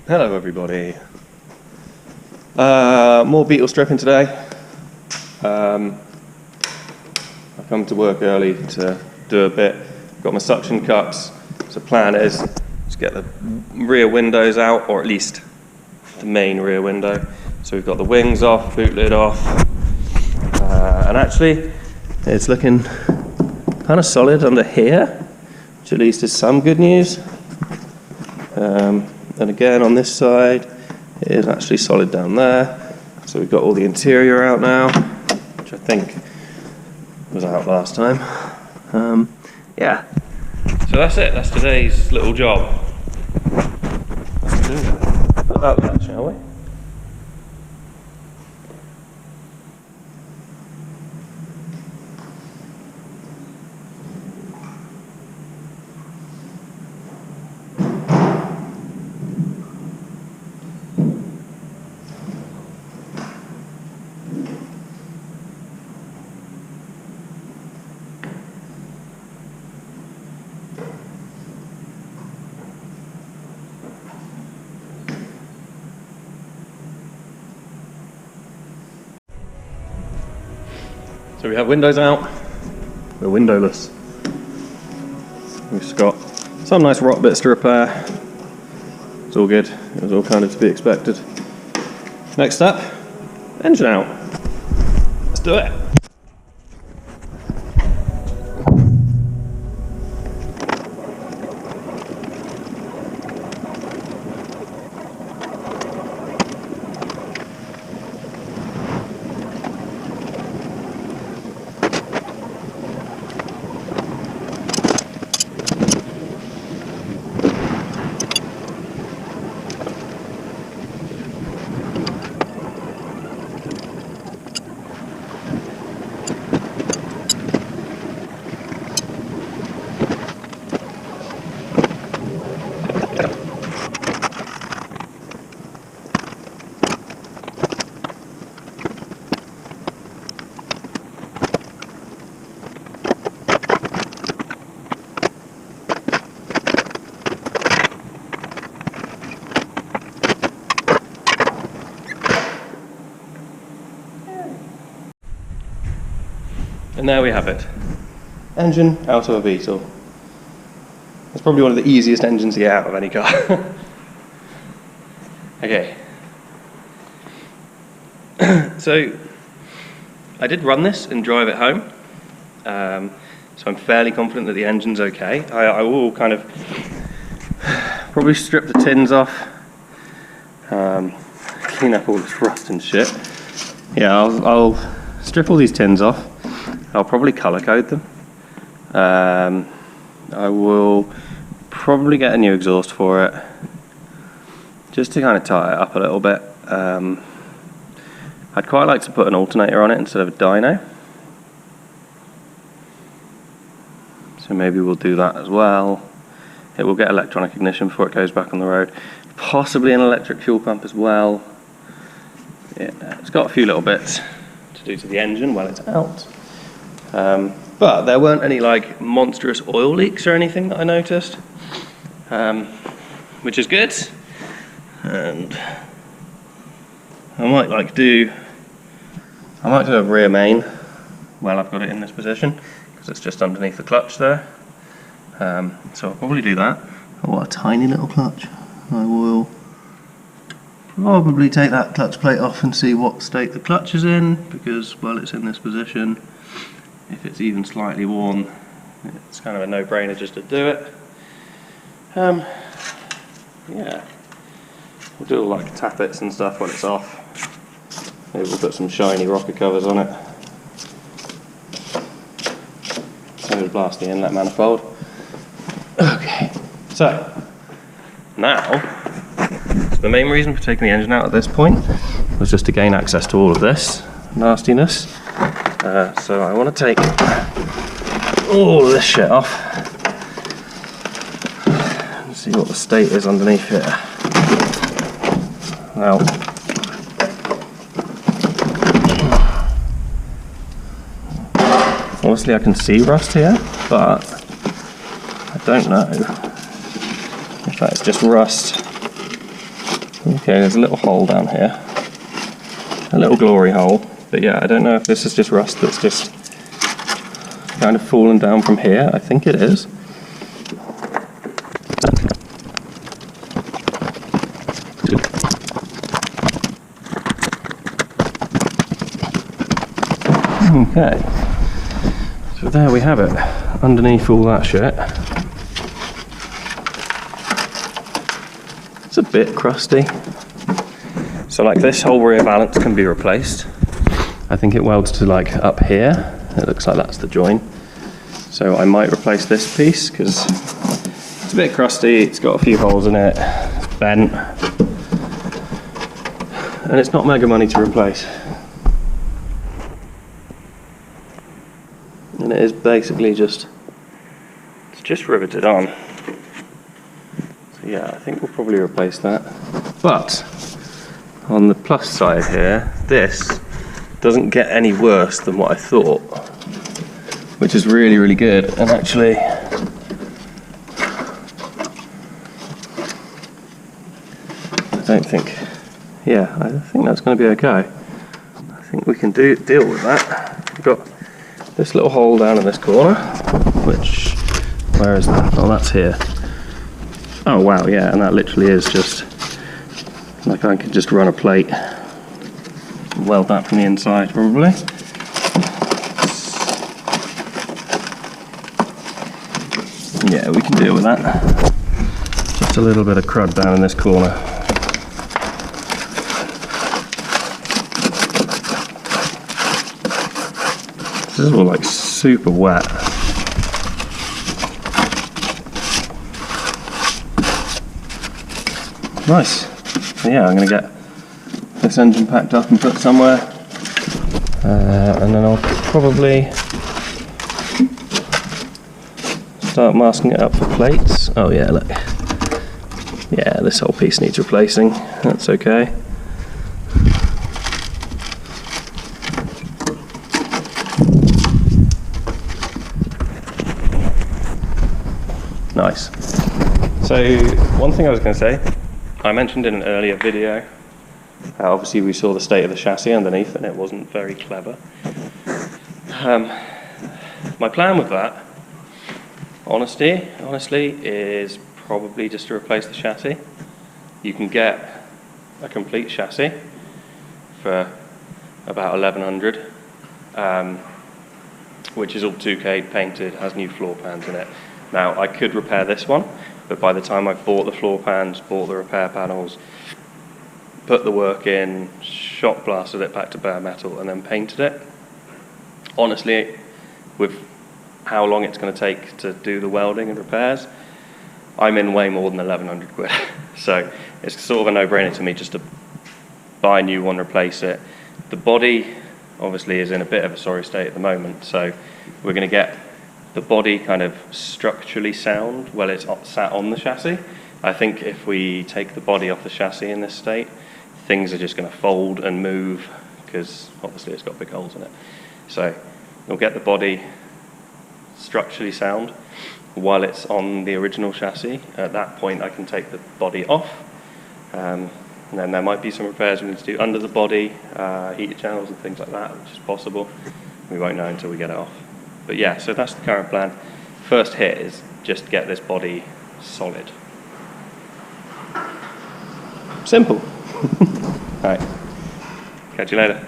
Hello everybody. More beetle stripping today. I come to work early to do a bit. Got my suction cups. So the plan is to get the rear windows out, or at least the main rear window. So we've got the wings off, boot lid off, and actually it's looking kind of solid under here, which at least is some good news. And again on this side, it is actually solid down there. So we've got all the interior out now, which I think was out last time. Yeah. So that's it. That's today's little job. Let's do that, shall we? So we have windows out, we're windowless. We've just got some nice rot bits to repair. It's all good, it was all kind of to be expected. Next up, engine out. Let's do it. And there we have it. Engine out of a Beetle. It's probably one of the easiest engines to get out of any car. Okay. So, I did run this and drive it home. So I'm fairly confident that the engine's okay. I will kind of probably strip the tins off. Clean up all this rust and shit. Yeah, I'll strip all these tins off. I'll probably colour code them. I will probably get a new exhaust for it, just to kind of tie it up a little bit. I'd quite like to put an alternator on it instead of a dyno. So maybe we'll do that as well. It will get electronic ignition before it goes back on the road. Possibly an electric fuel pump as well. Yeah, it's got a few little bits to do to the engine while it's out. But there weren't any like monstrous oil leaks or anything that I noticed, which is good. And I might do a rear main while I've got it in this position, because it's just underneath the clutch there. So I'll probably do that. Oh, what a tiny little clutch. I will probably take that clutch plate off and see what state the clutch is in, because while it's in this position, if it's even slightly worn, it's kind of a no-brainer just to do it. Yeah, we'll do all like tappets and stuff when it's off. Maybe we'll put some shiny rocker covers on it. So we'll blast the inlet manifold. Okay, so now, the main reason for taking the engine out at this point was just to gain access to all of this nastiness. So I want to take all of this shit off and see what the state is underneath here. Now, obviously I can see rust here, but I don't know if that's just rust Okay, there's a little hole down here. A little glory hole. But yeah, I don't know if this is just rust that's just kind of fallen down from here. I think it is. Okay, so there we have it, underneath all that shit. It's a bit crusty. So like this whole rear valance can be replaced. I think it welds to like up here. It looks like that's the join. So I might replace this piece because it's a bit crusty, it's got a few holes in it, it's bent. And it's not mega money to replace. And it is basically it's just riveted on. So yeah, I think we'll probably replace that. But on the plus side here, this doesn't get any worse than what I thought, which is really, really good. And actually, I think that's going to be okay. I think we can deal with that. We've got this little hole down in this corner, where is that? Oh, that's here. Oh wow, yeah, and that literally is just, like I could just run a plate, weld that from the inside probably. Yeah, we can deal with that. Just a little bit of crud down in this corner. This is all like super wet. Nice. So yeah, I'm going to get this engine packed up and put somewhere. And then I'll probably start masking it up for plates. Oh yeah, look. Yeah, this whole piece needs replacing. That's okay. Nice. So one thing I was going to say, I mentioned in an earlier video how obviously we saw the state of the chassis underneath and it wasn't very clever. My plan with that, honestly, is probably just to replace the chassis. You can get a complete chassis for about 1100, which is all 2K painted, has new floor pans in it. Now I could repair this one, but by the time I've bought the floor pans, bought the repair panels, put the work in, shot blasted it back to bare metal and then painted it, honestly, with how long it's going to take to do the welding and repairs, I'm in way more than 1100 quid. So it's sort of a no-brainer to me just to buy a new one, replace it. The body obviously is in a bit of a sorry state at the moment, so we're going to get the body kind of structurally sound while it's sat on the chassis. I think if we take the body off the chassis in this state, things are just going to fold and move because obviously it's got big holes in it. So we'll get the body structurally sound while it's on the original chassis. At that point I can take the body off, and then there might be some repairs we need to do under the body, heater channels and things like that, which is possible. We won't know until we get it off. But yeah, so that's the current plan. First hit is just get this body solid. Simple. Alright, catch you later.